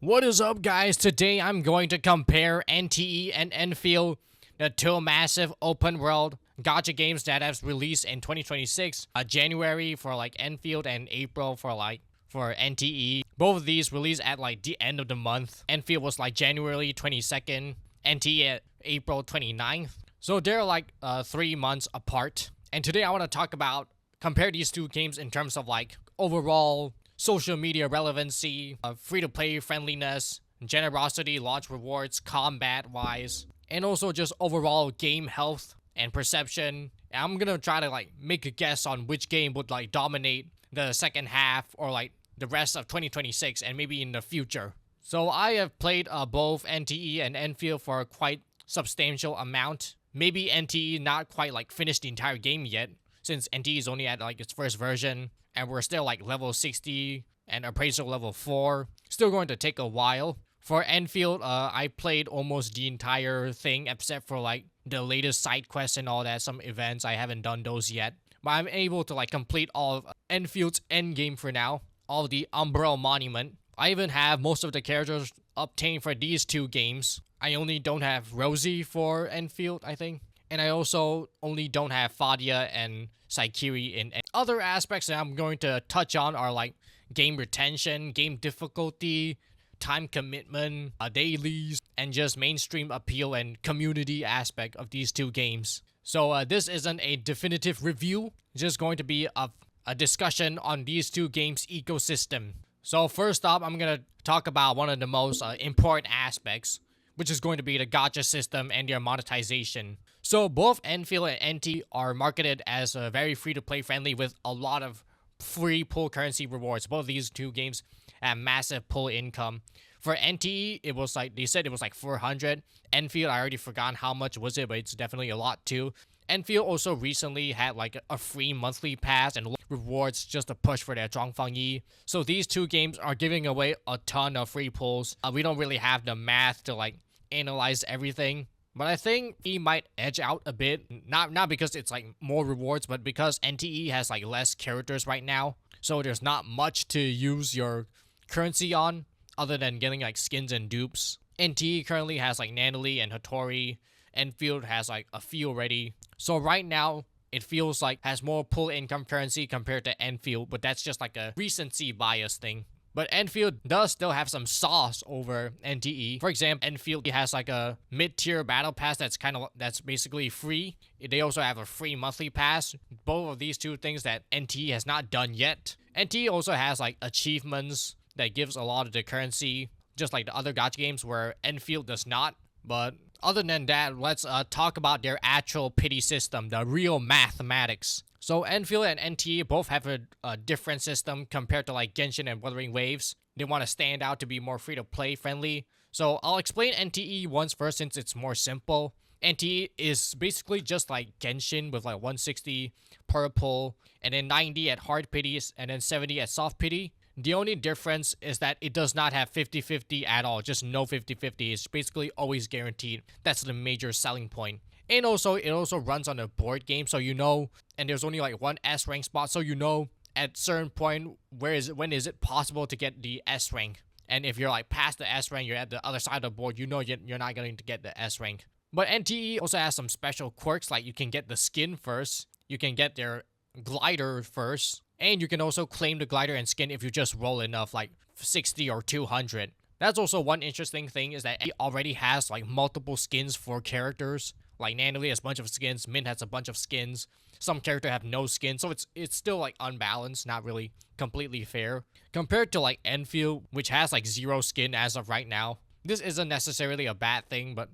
What is up, guys? Today I'm going to compare NTE and Endfield, the two massive open world gacha games that have released in 2026. January for Endfield and April for NTE. Both of these released at the end of the month. Endfield was January 22nd, NTE at April 29th. So they're 3 months apart. And today I want to compare these two games in terms of overall social media relevancy, free-to-play friendliness, generosity, launch rewards, combat-wise, and also just overall game health and perception. And I'm gonna try to make a guess on which game would dominate the second half or the rest of 2026 and maybe in the future. So I have played both NTE and Endfield for a quite substantial amount. Maybe NTE not quite finished the entire game yet, since NTE is only at its first version, and we're still level 60 and appraisal level 4. Still going to take a while. For Endfield, I played almost the entire thing except for the latest side quests and all that, some events. I haven't done those yet. But I'm able to complete all of Enfield's endgame for now. All of the Umbral Monument. I even have most of the characters obtained for these two games. I only don't have Rosie for Endfield, I think. And I also only don't have Fadia and Saikiri in other aspects that I'm going to touch on are game retention, game difficulty, time commitment, dailies, and just mainstream appeal and community aspect of these two games. So this isn't a definitive review, it's just going to be a discussion on these two games' ecosystem. So first up, I'm going to talk about one of the most important aspects, which is going to be the gacha system and their monetization. So both Endfield and NT are marketed as very free-to-play friendly with a lot of free pull currency rewards. Both of these two games have massive pull income. For NTE, it was they said it was 400. Endfield, I already forgot how much was it, but it's definitely a lot too. Endfield also recently had a free monthly pass and rewards just to push for their Zhongfangyi. So these two games are giving away a ton of free pulls. We don't really have the math to analyze everything. But I think he might edge out a bit, not because it's more rewards, but because NTE has less characters right now. So there's not much to use your currency on other than getting skins and dupes. NTE currently has NanoLi and Hotori. Endfield has a few already. So right now, it feels has more pull income currency compared to Endfield, but that's just a recency bias thing. But Endfield does still have some sauce over NTE. For example, Endfield has a mid-tier battle pass that's basically free. They also have a free monthly pass. Both of these two things that NTE has not done yet. NTE also has achievements that gives a lot of the currency, just like the other gacha games where Endfield does not. But other than that, let's talk about their actual pity system, the real mathematics. So Endfield and NTE both have a different system compared to Genshin and Wuthering Waves. They want to stand out to be more free-to-play friendly. So I'll explain NTE once first since it's more simple. NTE is basically just Genshin with 160 per pull, and then 90 at hard pities, and then 70 at soft pity. The only difference is that it does not have 50-50 at all, just no 50-50. It's basically always guaranteed. That's the major selling point. And also, it also runs on a board game, so and there's only one S rank spot, so at certain point when is it possible to get the S rank. And if you're past the S rank, you're at the other side of the board, you're not going to get the S rank. But NTE also has some special quirks, you can get the skin first, you can get their glider first, and you can also claim the glider and skin if you just roll enough, 60 or 200. That's also one interesting thing is that it already has multiple skins for characters. NanoLi has a bunch of skins, Mint has a bunch of skins, some characters have no skin, so it's still unbalanced, not really completely fair. Compared to Endfield, which has 0 skin as of right now. This isn't necessarily a bad thing, but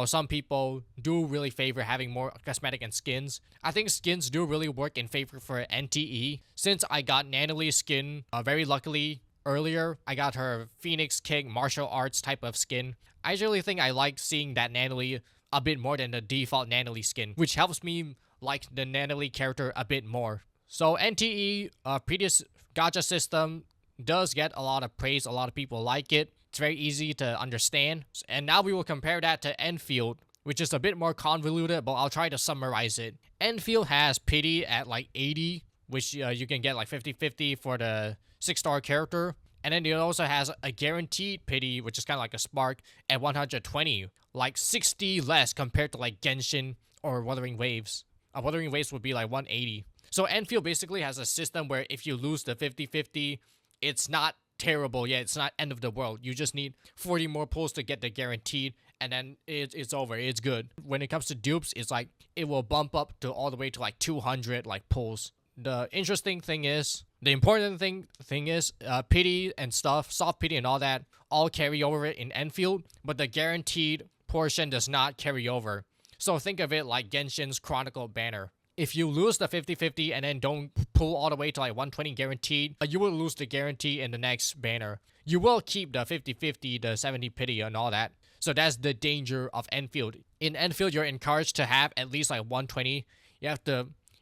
some people do really favor having more cosmetic and skins. I think skins do really work in favor for NTE. Since I got NanoLi's skin very luckily earlier, I got her Phoenix Kick martial arts type of skin. I really think I like seeing that NanoLi a bit more than the default NanoLi skin, which helps me like the NanoLi character a bit more. So NTE, previous gacha system, does get a lot of praise. A lot of people like it. It's very easy to understand. And now we will compare that to Endfield, which is a bit more convoluted, but I'll try to summarize it. Endfield has pity at 80, which you can get 50-50 for the 6-star character. And then it also has a guaranteed pity, which is kind of like a spark, at 120, like 60 less compared to like Genshin or Wuthering Waves. Wuthering Waves would be like 180. So Enfield basically has a system where if you lose the 50-50, it's not terrible. Yeah, it's not end of the world. You just need 40 more pulls to get the guaranteed, and then it's over. It's good. When it comes to dupes, it's like it will bump up to all the way to like 200 like pulls. The interesting thing is, the important thing is, pity and stuff, soft pity and all that, all carry over in Enfield, but the guaranteed portion does not carry over. So think of it like Genshin's Chronicle banner. If you lose the 50-50 and then don't pull all the way to like 120 guaranteed, you will lose the guarantee in the next banner. You will keep the 50-50, the 70 pity and all that. So that's the danger of Enfield. In Enfield, you're encouraged to have at least like 120.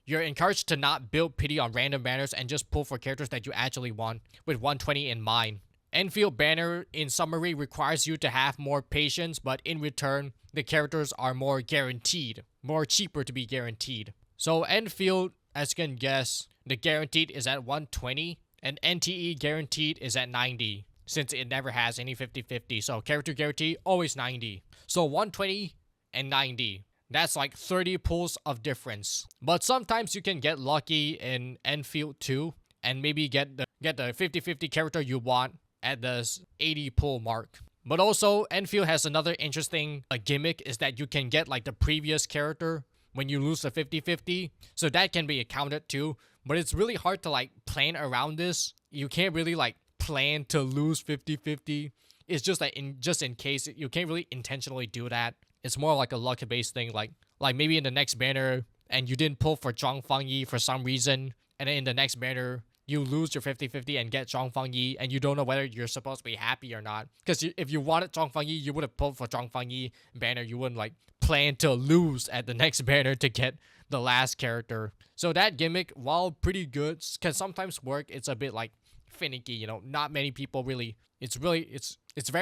You're encouraged to not build pity on random banners and just pull for characters that you actually want with 120 in mind. Enfield banner, in summary, requires you to have more patience, but in return, the characters are more guaranteed, more cheaper to be guaranteed. So Enfield, as you can guess, the guaranteed is at 120, and NTE guaranteed is at 90, since it never has any 50-50. So character guarantee, always 90. So 120 and 90. That's like 30 pulls of difference. But sometimes you can get lucky in Enfield too, and maybe get the 50-50 character you want at the 80 pull mark. But also, Enfield has another interesting gimmick, is that you can get like the previous character when you lose the 50-50. So that can be accounted too. But it's really hard to like plan around this. You can't really like plan to lose 50-50. It's just like in case. You can't really intentionally do that. It's more like a luck-based thing, like maybe in the next banner, and you didn't pull for Zhongfang Yi for some reason, and then in the next banner, you lose your 50-50 and get Zhongfang Yi, and you don't know whether you're supposed to be happy or not. Because if you wanted Zhongfang Yi, you would have pulled for Zhongfang Yi banner. You wouldn't like plan to lose at the next banner to get the last character. So that gimmick, while pretty good, can sometimes work. It's a bit like finicky, you know. Not many people really. It's very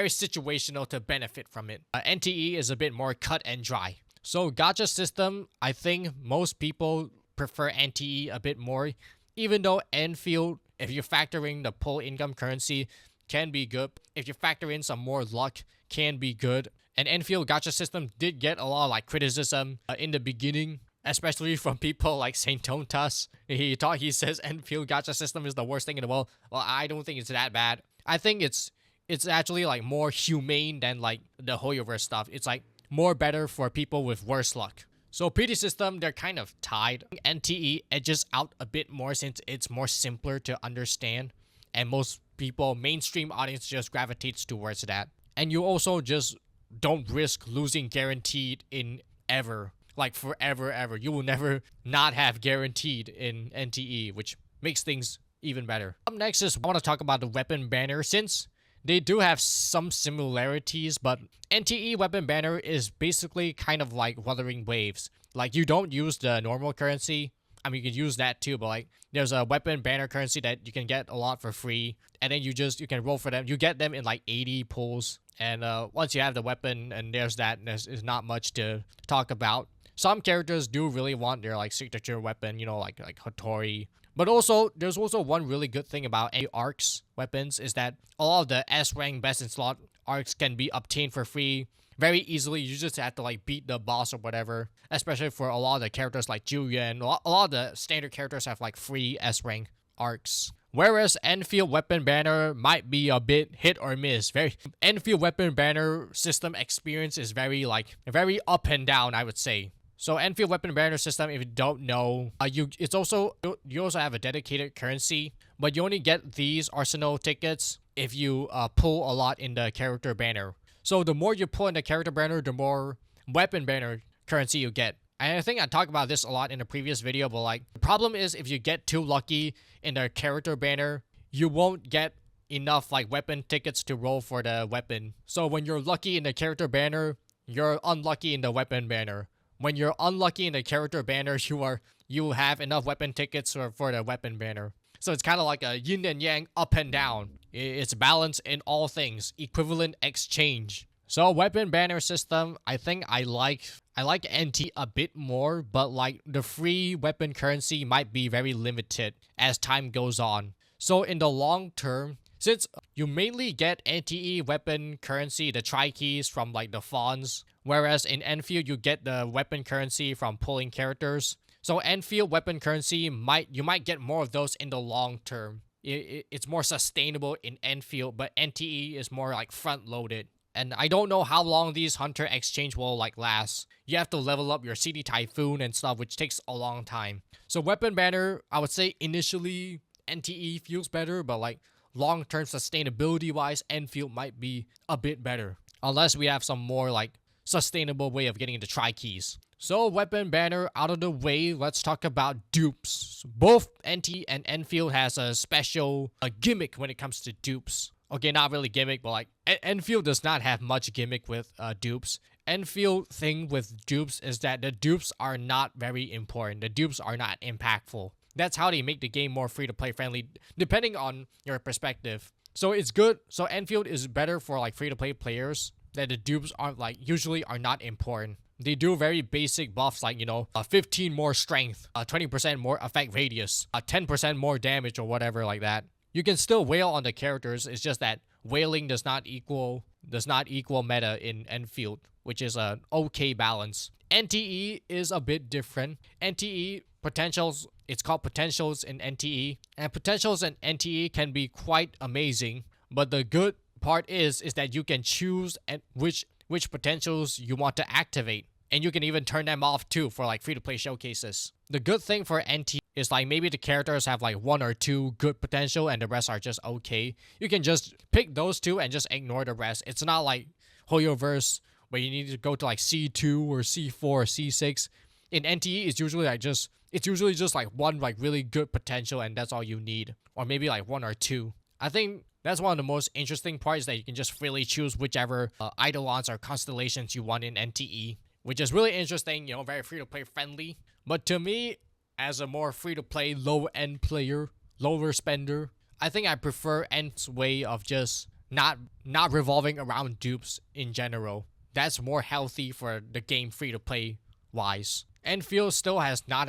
situational to benefit from it. NTE is a bit more cut and dry. So gacha system, I think most people prefer NTE a bit more, even though Enfield, if you factor in the pull income currency, can be good. If you factor in some more luck, can be good. And Enfield gacha system did get a lot of like criticism in the beginning, especially from people like Saint Tontas. He says Enfield gacha system is the worst thing in the world. Well, I don't think it's that bad. I think it's actually like more humane than like the Hoyoverse stuff. It's like more better for people with worse luck. So PD system, they're kind of tied. NTE edges out a bit more since it's more simpler to understand, and most people, mainstream audience, just gravitates towards that. And you also just don't risk losing guaranteed in ever, like forever ever. You will never not have guaranteed in NTE, which makes things even better. Up next is I want to talk about the weapon banner, since they do have some similarities, but NTE weapon banner is basically kind of like Wuthering Waves. Like, you don't use the normal currency. I mean, you can use that too, but like there's a weapon banner currency that you can get a lot for free, and then you can roll for them. You get them in like 80 pulls, and once you have the weapon, and there's not much to talk about. Some characters do really want their like signature weapon, you know, like hotori. But also, there's also one really good thing about arcs weapons, is that a lot of the S rank best in slot arcs can be obtained for free very easily. You just have to like beat the boss or whatever, especially for a lot of the characters like Julian. A lot of the standard characters have like free S rank arcs. Whereas Enfield weapon banner might be a bit hit or miss. Enfield weapon banner system experience is very up and down, I would say. So Endfield weapon banner system, if you don't know, you also have a dedicated currency, but you only get these arsenal tickets if you pull a lot in the character banner. So the more you pull in the character banner, the more weapon banner currency you get. And I think I talked about this a lot in a previous video, but like the problem is if you get too lucky in the character banner, you won't get enough like weapon tickets to roll for the weapon. So when you're lucky in the character banner, you're unlucky in the weapon banner. When you're unlucky in the character banner, you have enough weapon tickets for the weapon banner. So it's kind of like a yin and yang, up and down. It's balance in all things, equivalent exchange. So weapon banner system, I think I like NT a bit more, but like the free weapon currency might be very limited as time goes on. So in the long term, Since you mainly get NTE weapon currency, the tri-keys from like the fawns, whereas in Enfield you get the weapon currency from pulling characters. So Enfield weapon currency you might get more of those in the long term. It's more sustainable in Enfield, but NTE is more like front loaded. And I don't know how long these hunter exchange will like last. You have to level up your CD Typhoon and stuff, which takes a long time. So weapon banner, I would say initially NTE feels better, but like long-term sustainability wise, Enfield might be a bit better. Unless we have some more like sustainable way of getting the tri-keys. So weapon banner out of the way, let's talk about dupes. Both NT and Enfield has a special gimmick when it comes to dupes. Okay, not really gimmick, but like Enfield does not have much gimmick with dupes. Enfield thing with dupes is that the dupes are not very important. The dupes are not impactful. That's how they make the game more free-to-play friendly, depending on your perspective. So it's good. So Enfield is better for like free-to-play players that the dupes aren't like usually are not important. They do very basic buffs like, 15 more strength, 20% more effect radius, 10% more damage or whatever like that. You can still wail on the characters. It's just that wailing does not equal meta in Enfield, which is an okay balance. NTE is a bit different. NTE potentials, it's called potentials in NTE, and potentials in NTE can be quite amazing. But the good part is that you can choose which potentials you want to activate, and you can even turn them off too for like free-to-play showcases. The good thing for NTE is like maybe the characters have like 1 or 2 good potential and the rest are just okay. You can just pick those 2 and just ignore the rest. It's not like Hoyoverse where you need to go to like C2 or C4 or C6. In NTE, it's usually just like 1 like really good potential and that's all you need, or maybe like 1 or 2. I think that's one of the most interesting parts, that you can just freely choose whichever eidolons or constellations you want in NTE, which is really interesting, very free-to-play friendly. But to me, as a more free-to-play, low-end player, lower spender, I think I prefer N's way of just not revolving around dupes in general. That's more healthy for the game free-to-play wise. Enfield still does not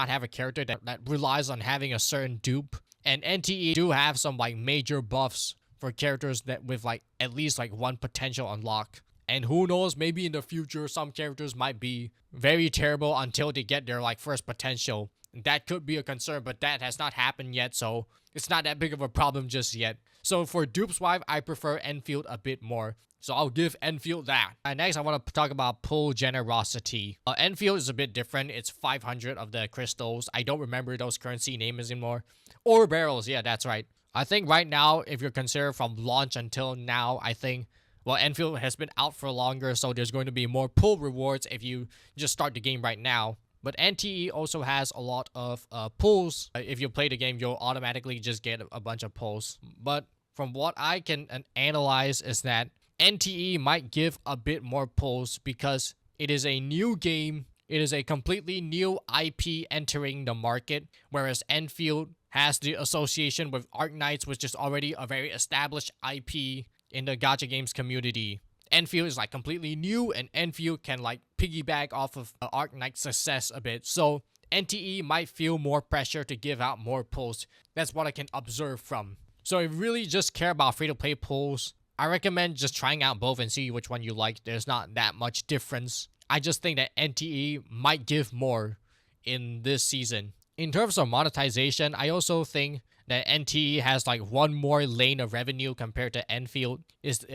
have a character that relies on having a certain dupe. And NTE do have some like major buffs for characters that with like at least like 1 potential unlock. And who knows, maybe in the future some characters might be very terrible until they get their like first potential. That could be a concern, but that has not happened yet, so it's not that big of a problem just yet. So for dupes wise, I prefer Enfield a bit more. So I'll give Enfield that. Next, I want to talk about pull generosity. Enfield is a bit different. It's 500 of the crystals. I don't remember those currency names anymore. Or barrels, yeah, that's right. I think right now, if you're considered from launch until now, I think, well, Enfield has been out for longer, so there's going to be more pull rewards if you just start the game right now. But NTE also has a lot of pulls. If you play the game, you'll automatically just get a bunch of pulls. But from what I can analyze is that NTE might give a bit more pulls because it is a new game. It is a completely new IP entering the market, whereas Enfield has the association with Arknights, which is already a very established IP in the gacha games community. Enfield is like completely new, and Enfield can like piggyback off of Arknight's success a bit. So NTE might feel more pressure to give out more pulls. That's what I can observe from. So if you really just care about free-to-play pulls, I recommend just trying out both and see which one you like. There's not that much difference. I just think that NTE might give more in this season. In terms of monetization, I also think that NTE has like 1 more lane of revenue compared to Enfield is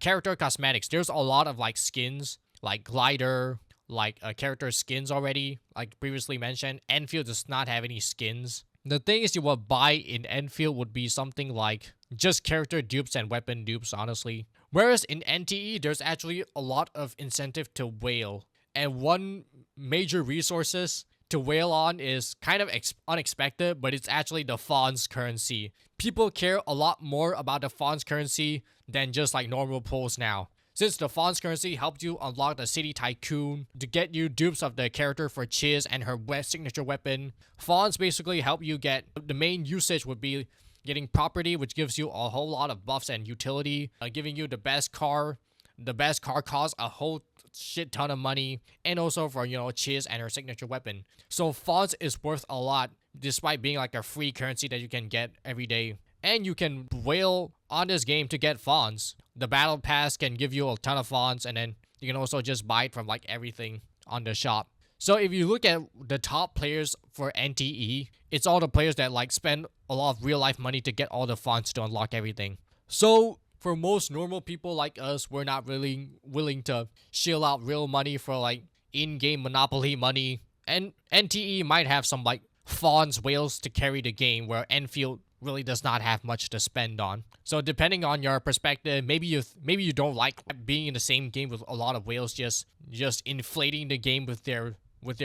character cosmetics. There's a lot of like skins, like glider, like character skins already, like previously mentioned. Enfield does not have any skins. The things you would buy in Endfield would be something like just character dupes and weapon dupes, honestly. Whereas in NTE, there's actually a lot of incentive to whale. And one major resources to whale on is kind of unexpected, but it's actually the Fawn's currency. People care a lot more about the Fawn's currency than just like normal pulls now. Since the Fawn's currency helped you unlock the City Tycoon to get you dupes of the character for Chiz and her signature weapon, Fawns basically help you get, the main usage would be getting property, which gives you a whole lot of buffs and utility, giving you the best car. The best car costs a whole shit ton of money, and also for, Chiz and her signature weapon. So Fawns is worth a lot, despite being like a free currency that you can get every day. and you can whale on this game to get fonts. The battle pass can give you a ton of fonts, and then you can also just buy it from like everything on the shop. So if you look at the top players for NTE, it's all the players that like spend a lot of real life money to get all the fonts to unlock everything. So for most normal people like us, we're not really willing to shell out real money for like in-game Monopoly money. And NTE might have some like fonts whales to carry the game, where Enfield really does not have much to spend on. So depending on your perspective, maybe you don't like being in the same game with a lot of whales just inflating the game with their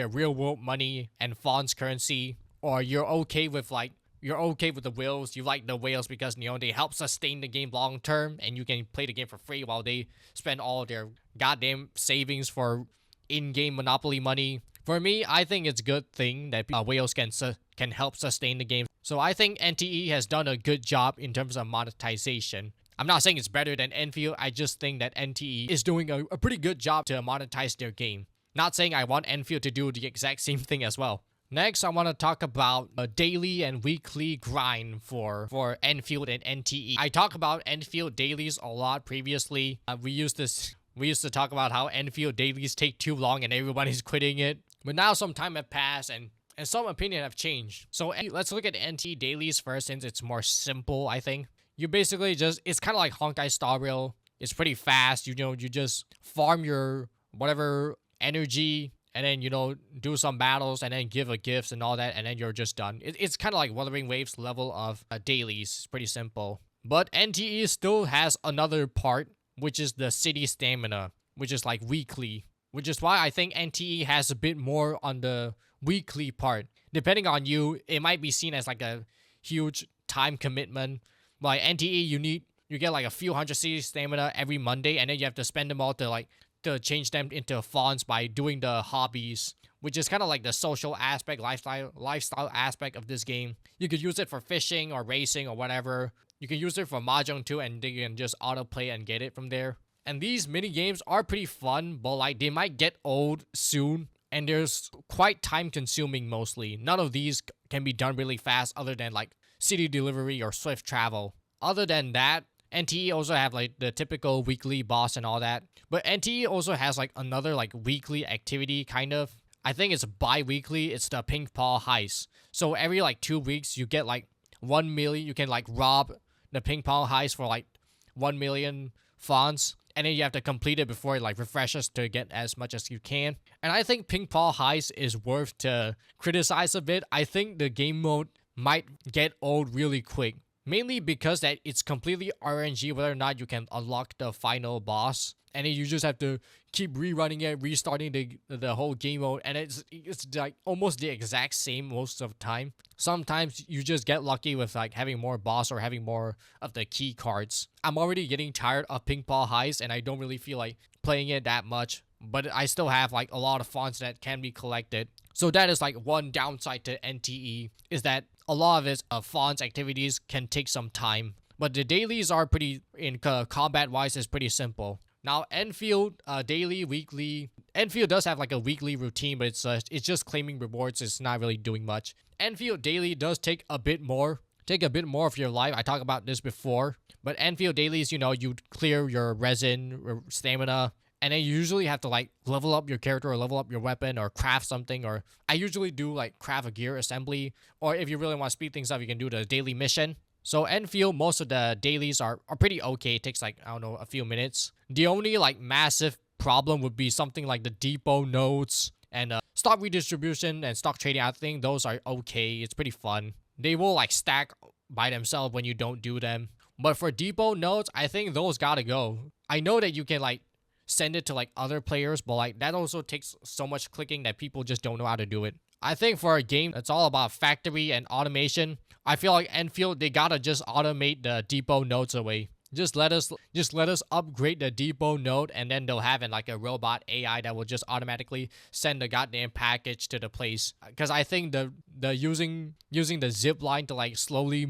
real world money and fonts currency, or you're okay with the whales. You like the whales because they help sustain the game long term, and you can play the game for free while they spend all their goddamn savings for in-game Monopoly money. For me, I think it's a good thing that whales can help sustain the game. So I think NTE has done a good job in terms of monetization. I'm not saying it's better than Enfield. I just think that NTE is doing a pretty good job to monetize their game. Not saying I want Enfield to do the exact same thing as well. Next, I want to talk about a daily and weekly grind for Endfield and NTE. I talked about Endfield dailies a lot previously. We used to talk about how Endfield dailies take too long and everybody's quitting it. But now some time have passed and some opinion have changed. So let's look at NTE dailies first, since it's more simple, I think. You basically it's kind of like Honkai Star Rail. It's pretty fast. You just farm your whatever energy, and then do some battles, and then give a gifts and all that, and then you're just done. It's kind of like Wuthering Waves level of dailies. It's pretty simple. But NTE still has another part, which is the city stamina, which is like weekly, which is why I think NTE has a bit more on the weekly part. Depending on you, it might be seen as like a huge time commitment. Like NTE, you get like a few hundred city stamina every Monday, and then you have to spend them all to change them into fonts by doing the hobbies, which is kind of like the social aspect, lifestyle aspect of this game. You could use it for fishing or racing or whatever. You can use it for mahjong too, and you can just autoplay and get it from there. And these mini games are pretty fun, but like they might get old soon, and there's quite time consuming mostly. None of these can be done really fast other than like city delivery or swift travel. Other than that, NTE also have like the typical weekly boss and all that. But NTE also has like another like weekly activity kind of. I think it's bi-weekly. It's the Pink Paw Heist. So every like 2 weeks you get like 1 million. You can like rob the Pink Paw Heist for like 1 million fonts. And then you have to complete it before it like refreshes to get as much as you can. And I think Pink Paw Heist is worth to criticize a bit. I think the game mode might get old really quick. Mainly because that it's completely RNG whether or not you can unlock the final boss. And then you just have to keep rerunning it, restarting the whole game mode. And it's like almost the exact same most of the time. Sometimes you just get lucky with like having more boss or having more of the key cards. I'm already getting tired of Pink Paw Heist, and I don't really feel like playing it that much. But I still have like a lot of fonts that can be collected. So that is like one downside to NTE, is that a lot of its fonts activities can take some time. But the dailies are pretty, in combat wise, is pretty simple. Now Enfield, daily, weekly. Enfield does have like a weekly routine, but it's just claiming rewards. It's not really doing much. Enfield daily does take a bit more of your life. I talked about this before. But Enfield dailies, you clear your resin, stamina, and then you usually have to like level up your character or level up your weapon or craft something. Or I usually do like craft a gear assembly. Or if you really want to speed things up, you can do the daily mission. So Enfield, most of the dailies are pretty okay. It takes like, I don't know, a few minutes. The only like massive problem would be something like the depot nodes and stock redistribution and stock trading. I think those are okay. It's pretty fun. They will like stack by themselves when you don't do them. But for depot nodes, I think those gotta go. I know that you can like send it to like other players, but like that also takes so much clicking that people just don't know how to do it. I think for a game that's all about factory and automation, I feel like Enfield, they gotta just automate the depot nodes away. Just let us upgrade the depot node, and then they'll have like a robot AI that will just automatically send the goddamn package to the place. Because I think the using the zip line to like slowly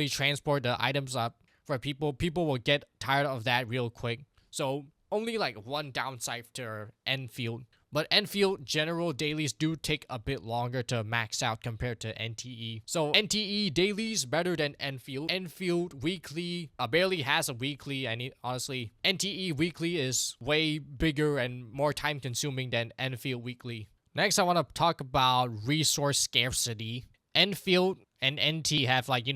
transport the items up for people will get tired of that real quick. So only like one downside to Enfield. But Enfield general dailies do take a bit longer to max out compared to NTE. So NTE dailies better than Enfield. Enfield weekly barely has a weekly, and honestly, NTE weekly is way bigger and more time consuming than Enfield weekly. Next, I want to talk about resource scarcity. Enfield and NT have like,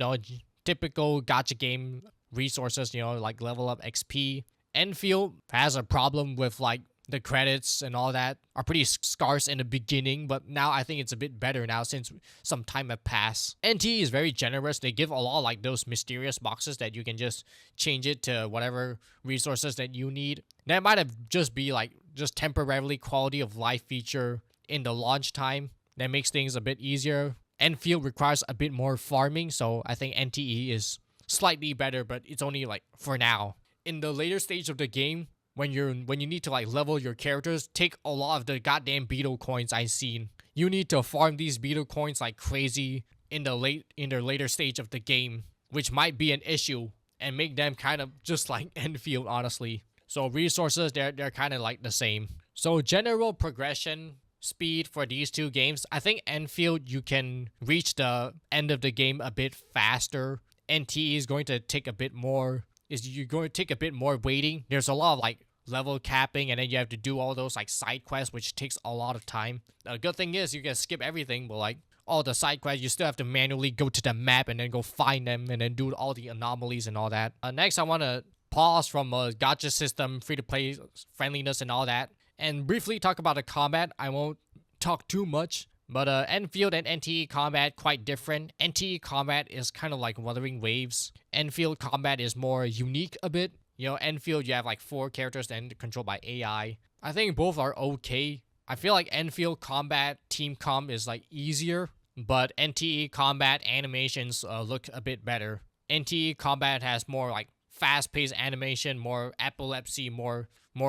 typical gacha game resources, like level up XP. Enfield has a problem with like the credits and all that are pretty scarce in the beginning, but now I think it's a bit better now since some time have passed. NT is very generous. They give a lot like those mysterious boxes that you can just change it to whatever resources that you need. That might have just be like just temporarily quality of life feature in the launch time that makes things a bit easier. Enfield requires a bit more farming, so I think NTE is slightly better, but it's only like for now. In the later stage of the game, when you need to like level your characters, take a lot of the goddamn beetle coins I've seen. You need to farm these beetle coins like crazy in the later stage of the game, which might be an issue and make them kind of just like Enfield, honestly. So resources, they're kind of like the same. So general progression speed for these two games, I think Enfield you can reach the end of the game a bit faster. NTE is going to take a bit more. You're going to take a bit more waiting. There's a lot of like level capping, and then you have to do all those like side quests, which takes a lot of time. The good thing is you can skip everything, but like all the side quests, you still have to manually go to the map and then go find them and then do all the anomalies and all that. Next, I want to pause from a gacha system, free-to-play friendliness and all that, and briefly talk about the combat. I won't talk too much, but Enfield and NTE combat quite different. NTE combat is kind of like Wuthering Waves. Enfield combat is more unique a bit. Enfield you have like 4 characters and controlled by AI. I think both are okay. I feel like Enfield combat team comp is like easier, but NTE combat animations look a bit better. NTE combat has more like fast-paced animation, more epilepsy, more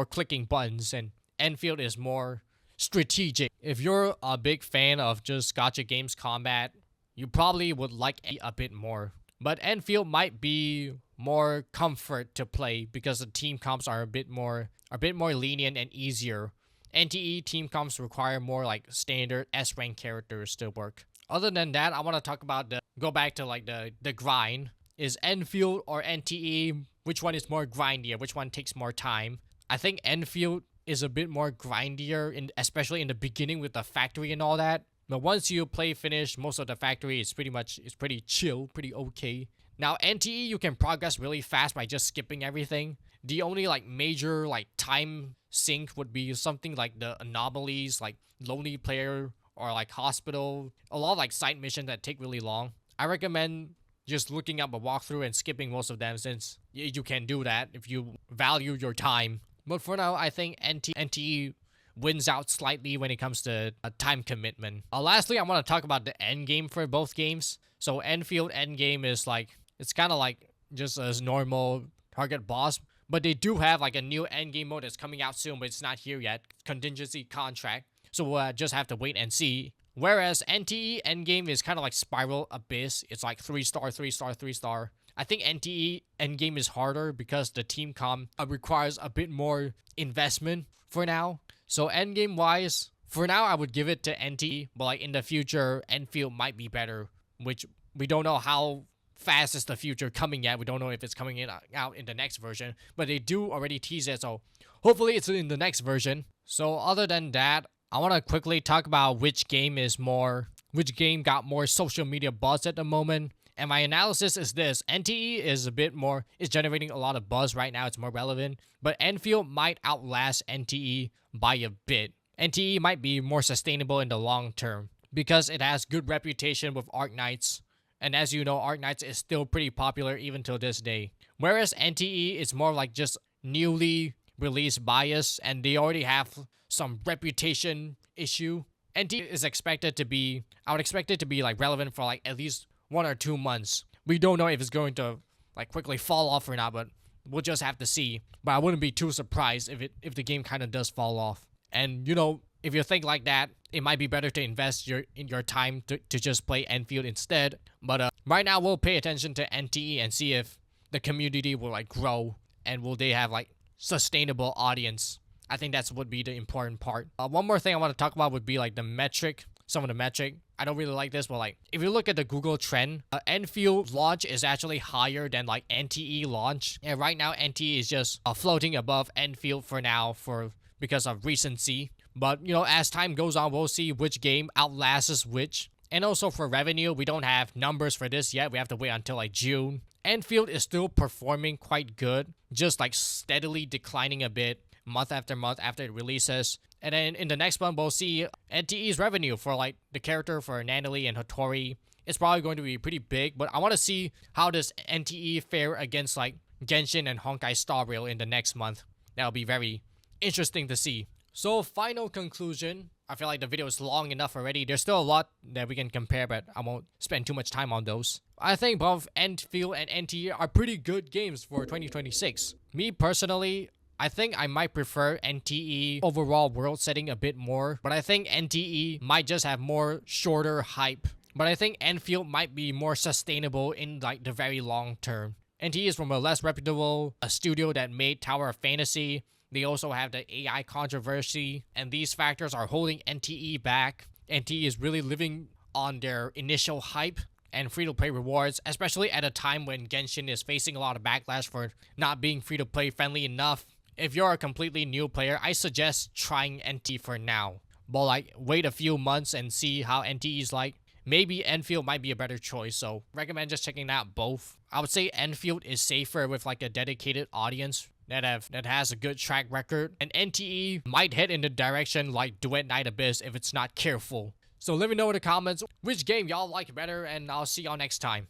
clicking buttons, and Enfield is more strategic. If you're a big fan of just gacha games combat, you probably would like it a bit more. But Enfield might be more comfort to play because the team comps are a bit more lenient and easier. NTE team comps require more like standard S rank characters to work. Other than that, I want to talk about go back to like the grind. Is Enfield or NTE, which one is more grindier? Which one takes more time? I think Enfield is a bit more grindier, especially in the beginning with the factory and all that. But once you finish most of the factory, it's pretty chill, pretty okay. Now NTE, you can progress really fast by just skipping everything. The only like major like time sink would be something like the anomalies, like lonely player or like hospital. A lot of like side missions that take really long. I recommend just looking up a walkthrough and skipping most of them, since you can do that if you value your time. But for now, I think NTE wins out slightly when it comes to a time commitment. Lastly, I want to talk about the end game for both games. So Enfield end game is like, it's kind of like just a normal target boss, but they do have like a new end game mode that's coming out soon, but it's not here yet. Contingency contract. So we'll just have to wait and see. Whereas NTE endgame is kind of like Spiral Abyss. It's like 3-star, 3-star, 3-star. I think NTE endgame is harder because the team comp requires a bit more investment for now. So endgame wise, for now I would give it to NTE, but like in the future, Enfield might be better, which we don't know how fast is the future coming yet. We don't know if it's coming out in the next version, but they do already tease it, so hopefully it's in the next version. So other than that, I want to quickly talk about which game got more social media buzz at the moment. And my analysis is this: NTE is generating a lot of buzz right now. It's more relevant, but Enfield might outlast NTE by a bit. NTE might be more sustainable in the long term because it has good reputation with Arknights. And as you know, Arknights is still pretty popular even till this day. Whereas NTE is more like just newly released bias, and they already have some reputation issue. NTE is expected to be, I would expect it to be like relevant for like at least 1 or 2 months. We don't know if it's going to like quickly fall off or not, but we'll just have to see. But I wouldn't be too surprised if the game kind of does fall off. And if you think like that, it might be better to invest your time to just play Enfield instead. But right now we'll pay attention to NTE and see if the community will like grow and will they have like sustainable audience I think that's would be the important part. One more thing I want to talk about would be like the metric. Some of the metric. I don't really like this, but like if you look at the Google trend, Enfield launch is actually higher than like NTE launch. And right now NTE is just floating above Enfield for now because of recency. But you know, as time goes on, we'll see which game outlasts which. And also for revenue, we don't have numbers for this yet. We have to wait until like June. Enfield is still performing quite good, just like steadily declining a bit month after month after it releases. And then in the next one, we'll see NTE's revenue for like the character for Nannily and Hotori. It's probably going to be pretty big, but I want to see how does NTE fare against like Genshin and Honkai Star Rail in the next month. That'll be very interesting to see. So final conclusion, I feel like the video is long enough already. There's still a lot that we can compare, but I won't spend too much time on those. I think both Endfield and NTE are pretty good games for 2026. Me personally, I think I might prefer NTE overall world setting a bit more, but I think NTE might just have more shorter hype. But I think Endfield might be more sustainable in like the very long term. NTE is from a less reputable studio that made Tower of Fantasy. They also have the AI controversy, and these factors are holding NTE back. NTE is really living on their initial hype and free-to-play rewards, especially at a time when Genshin is facing a lot of backlash for not being free-to-play friendly enough. If you're a completely new player, I suggest trying NTE for now. But like, wait a few months and see how NTE is like. Maybe Enfield might be a better choice, so recommend just checking out both. I would say Enfield is safer with like a dedicated audience that has a good track record, and NTE might head in the direction like Duet Night Abyss if it's not careful. So let me know in the comments which game y'all like better, and I'll see y'all next time.